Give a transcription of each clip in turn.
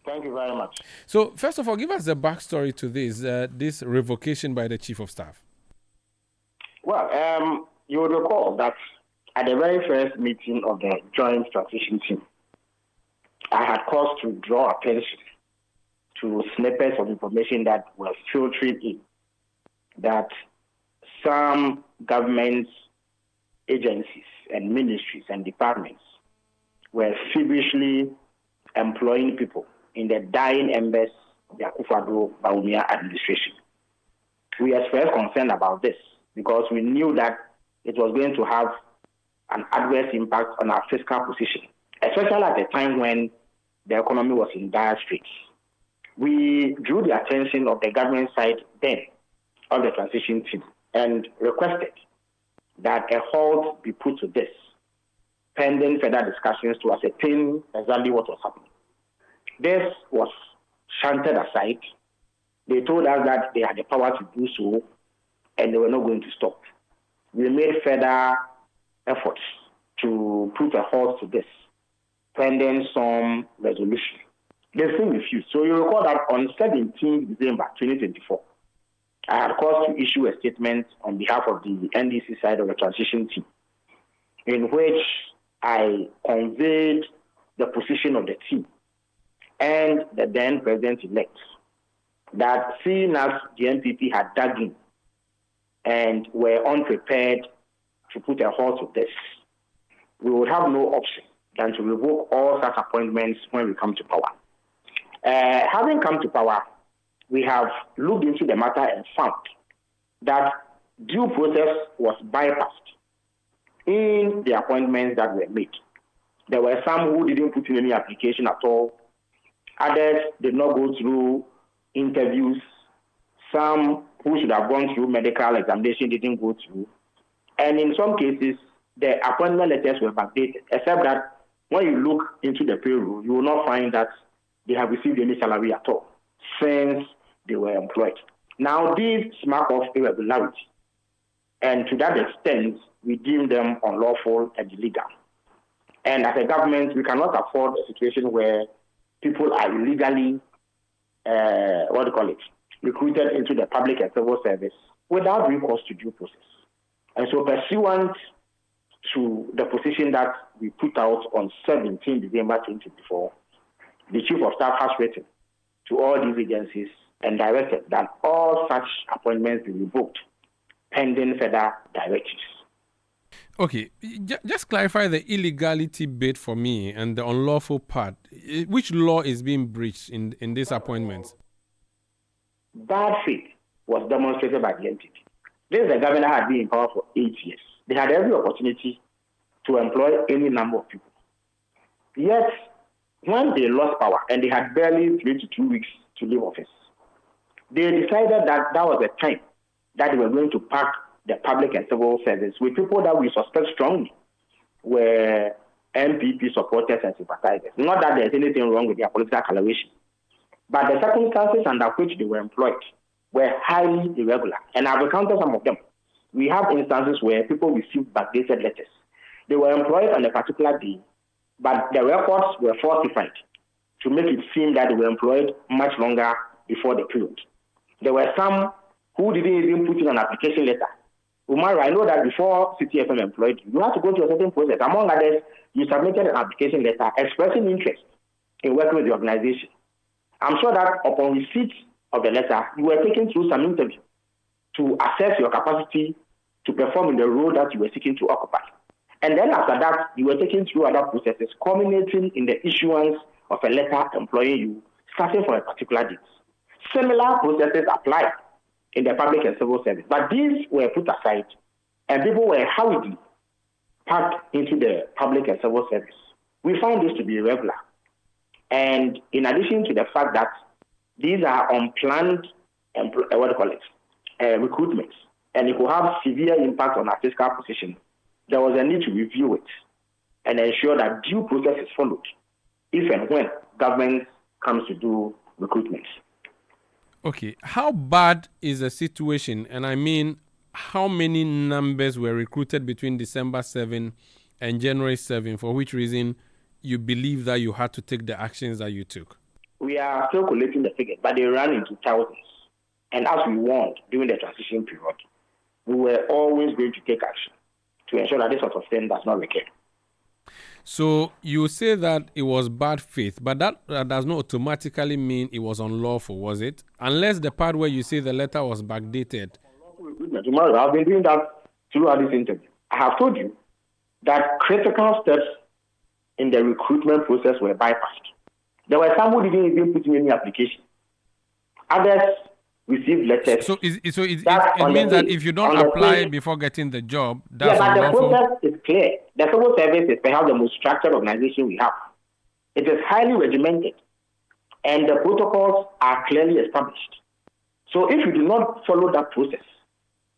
Thank you very much. So, first of all, give us the backstory to this revocation by the Chief of Staff. Well, you will recall that at the very first meeting of the Joint Transition Team, I had cause to draw attention to snippets of information that were filtering in, that some government agencies and ministries and departments were feverishly employing people in the dying embers of the Akufo-Addo administration. We expressed concern about this because we knew that it was going to have an adverse impact on our fiscal position, especially at the time when the economy was in dire straits. We drew the attention of the government side then of the transition team and requested that a halt be put to this, pending further discussions to ascertain exactly what was happening. This was shunted aside. They told us that they had the power to do so and they were not going to stop. We made further efforts to put a halt to this, pending some resolution. They still refused. So you recall that on 17 December 2024, I had cause to issue a statement on behalf of the NDC side of the transition team, in which I conveyed the position of the team and the then president-elect, that seeing as the NPP had dug in and were unprepared to put a halt to this, we would have no option than to revoke all such appointments when we come to power. Having come to power, we have looked into the matter and found that due process was bypassed in the appointments that were made. There were some who didn't put in any application at all. Others did not go through interviews. Some who should have gone through medical examination didn't go through. And in some cases, the appointment letters were backdated, except that when you look into the payroll, you will not find that they have received any salary at all since they were employed. Now, these mark of irregularity, and to that extent, we deem them unlawful and illegal. And as a government, we cannot afford a situation where people are illegally, recruited into the public and civil service without recourse to due process. And so, pursuant to the position that we put out on 17 December 2024, the Chief of Staff has written to all these agencies and directed that all such appointments be revoked pending further directives. Okay, just clarify the illegality bit for me and the unlawful part. Which law is being breached in these appointments? Bad faith was demonstrated by the NPP. This the governor had been in power for 8 years. They had every opportunity to employ any number of people. Yet, when they lost power and they had barely 3 to 2 weeks to leave office, they decided that that was the time that they were going to pack the public and civil service with people that we suspect strongly were MPP supporters and sympathizers. Not that there's anything wrong with their political coloration, but the circumstances under which they were employed were highly irregular. And I've encountered some of them. We have instances where people received backdated letters. They were employed on a particular day, but the records were falsified to make it seem that they were employed much longer before the period. There were some who didn't even put in an application letter. Umar, I know that before Citi employed you, you had to go through a certain process. Among others, you submitted an application letter expressing interest in working with the organization. I'm sure that upon receipt of the letter, you were taken through some interview to assess your capacity to perform in the role that you were seeking to occupy. And then after that, you were taken through other processes, culminating in the issuance of a letter employing you, starting from a particular date. Similar processes apply in the public and civil service, but these were put aside and people were hurriedly packed into the public and civil service. We find this to be irregular. And in addition to the fact that these are unplanned recruitments, and it will have severe impact on our fiscal position, there was a need to review it and ensure that due process is followed if and when government comes to do recruitments. Okay, how bad is the situation? And I mean, how many numbers were recruited between December 7 and January 7, for which reason you believe that you had to take the actions that you took? We are still collating the figures, but they ran into thousands. And as we warned during the transition period, we were always going to take action to ensure that this sort of thing does not recur. So you say that it was bad faith, but that does not automatically mean it was unlawful, was it? Unless the part where you say the letter was backdated. Tomorrow, I've been doing that throughout this interview. I have told you that critical steps in the recruitment process were bypassed. There were some who didn't even put in any application. Others received letters. So it means that if you don't apply before getting the job, that's unlawful? The process is clear. The civil service is perhaps the most structured organization we have. It is highly regimented, and the protocols are clearly established. So if you do not follow that process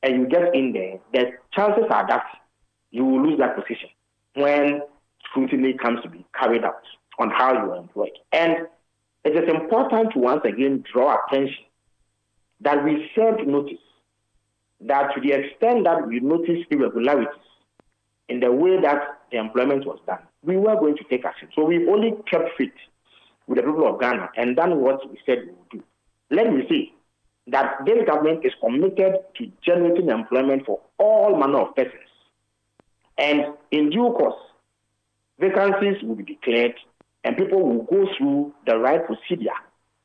and you get in there, the chances are that you will lose that position when scrutiny comes to be carried out on how you are employed. And it is important to once again draw attention that we served notice that to the extent that we noticed irregularities in the way that the employment was done, we were going to take action. So we only kept faith with the people of Ghana and done what we said we would do. Let me say that this government is committed to generating employment for all manner of persons. And in due course, vacancies will be declared and people will go through the right procedure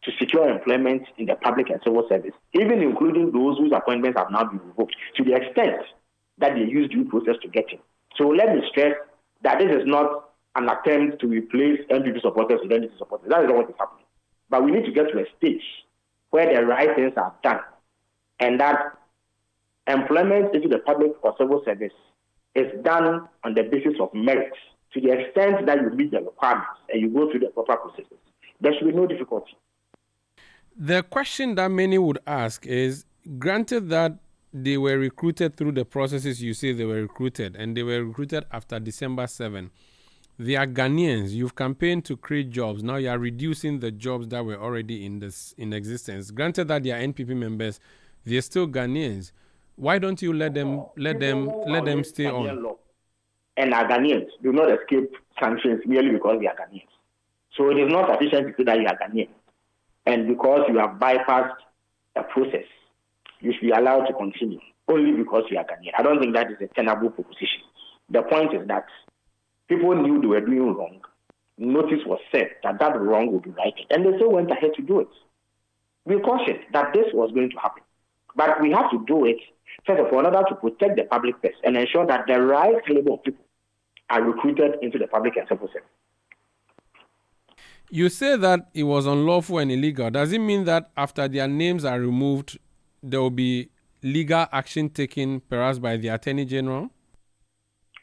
to secure employment in the public and civil service, even including those whose appointments have now been revoked, to the extent that they use due process to get in. So let me stress that this is not an attempt to replace NPP supporters with NDC supporters. That is not what is happening. But we need to get to a stage where the right things are done and that employment into the public or civil service is done on the basis of merit. To the extent that you meet the requirements and you go through the proper processes, there should be no difficulty. The question that many would ask is, granted that they were recruited through the processes you say they were recruited, and they were recruited after December 7, they are Ghanaians. You've campaigned to create jobs. Now you are reducing the jobs that were already in existence. Granted that they are NPP members, they're still Ghanaians. Why don't you let them stay on? And our Ghanaians do not escape sanctions merely because they are Ghanaians. So it is not sufficient to say that you are Ghanaian. And because you have bypassed the process, you should be allowed to continue only because you are Ghanaian. I don't think that is a tenable proposition. The point is that people knew they were doing wrong. Notice was said that that wrong would be righted, and they still went ahead to do it. We cautioned that this was going to happen. But we have to do it, first of all, in order to protect the public purse and ensure that the right caliber of people are recruited into the public and civil sector. You say that it was unlawful and illegal. Does it mean that after their names are removed, there will be legal action taken, perhaps by the Attorney General?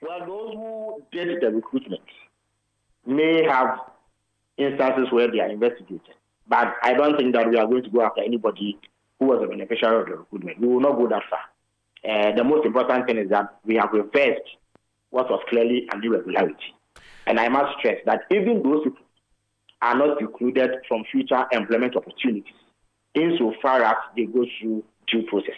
Well, those who did the recruitment may have instances where they are investigated. But I don't think that we are going to go after anybody who was a beneficiary of the recruitment. We will not go that far. The most important thing is that we have reversed what was clearly an irregularity. And I must stress that even those people are not excluded from future employment opportunities insofar as they go through due process.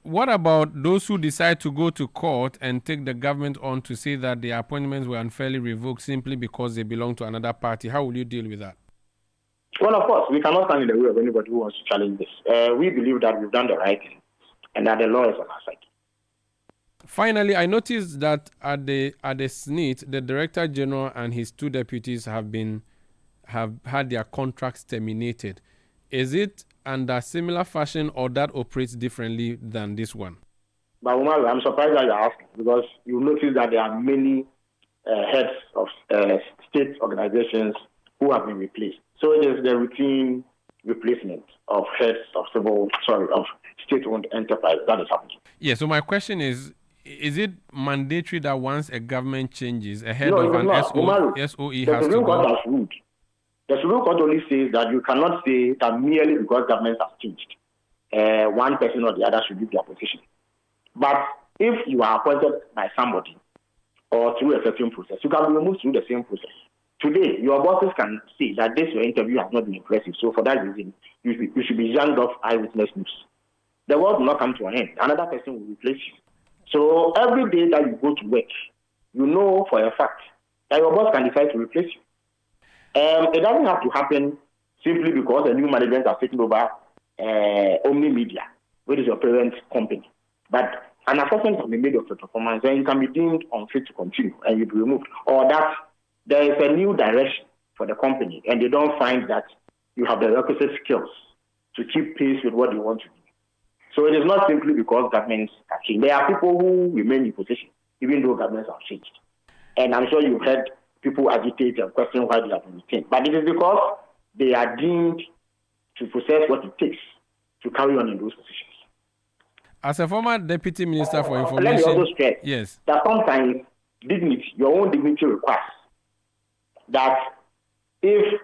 What about those who decide to go to court and take the government on to say that their appointments were unfairly revoked simply because they belong to another party? How will you deal with that? Well, of course, we cannot stand in the way of anybody who wants to challenge this. We believe that we've done the right thing and that the law is on our side. Finally, I noticed that at the SNIT, the Director General and his two deputies have had their contracts terminated. Is it under similar fashion or that operates differently than this one? But Umar, I'm surprised that you're asking because you notice that there are many heads of state organizations who have been replaced. So it is the routine replacement of heads of state-owned enterprise that is happening. Yeah, so my question is it mandatory that once a government changes, a head of an SOE has to go? The Supreme Court only says that you cannot say that merely because governments have changed, one person or the other should leave their position. But if you are appointed by somebody or through a certain process, you can be removed through the same process. Today, your bosses can say that your interview has not been impressive, so for that reason, you should be young off eyewitness news. The world will not come to an end. Another person will replace you. So every day that you go to work, you know for a fact that your boss can decide to replace you. It doesn't have to happen simply because the new management has taken over Omni Media, which is your parent company. But an assessment can be made of your performance, and you can be deemed unfit to continue, and you'll be removed. Or that there is a new direction for the company, and they don't find that you have the requisite skills to keep pace with what they want to do. So it is not simply because governments have changed. There are people who remain in position, even though governments have changed. And I'm sure you've heard people agitate and question why they have been retained. But it is because they are deemed to possess what it takes to carry on in those positions. As a former Deputy Minister for Information... Let me also stress yes. that sometimes dignity, your own dignity requires that if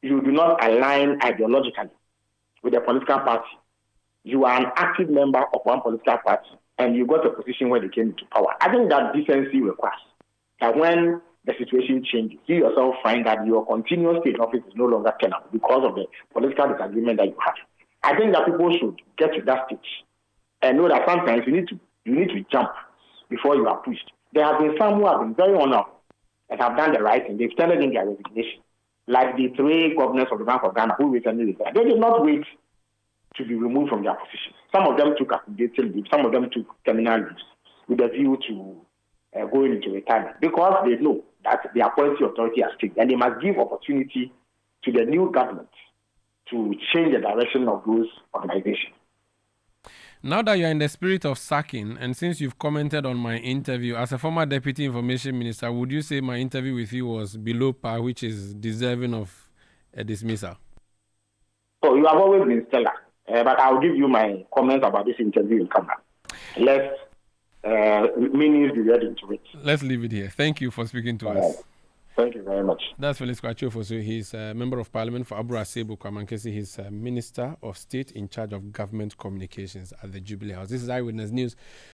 you do not align ideologically with a political party, you are an active member of one political party, and you got a position where they came into power. I think that decency requires that when the situation changes, you yourself find that your continuous stay in office is no longer tenable because of the political disagreement that you have. I think that people should get to that stage and know that sometimes you need to jump before you are pushed. There have been some who have been very honorable and have done the right thing. They've turned in their resignation, like the 3 governors of the Bank of Ghana who recently resigned. They did not wait to be removed from their positions. Some of them took accommodated leave, some of them took terminal leaves with a view to going into retirement because they know that the appointing authority has changed and they must give opportunity to the new government to change the direction of those organizations. Now that you're in the spirit of sacking, and since you've commented on my interview, as a former Deputy Information Minister, would you say my interview with you was below par, which is deserving of a dismissal? Oh, you have always been stellar. But I'll give you my comments about this interview in camera. Let's meanings be read into it. Let's leave it here. Thank you for speaking to us. Thank you very much. That's Felix Kwakye Ofosu. He's a member of parliament for Abura Sebu Kwamankesi. He's a Minister of State in charge of government communications at the Jubilee House. This is Eyewitness News.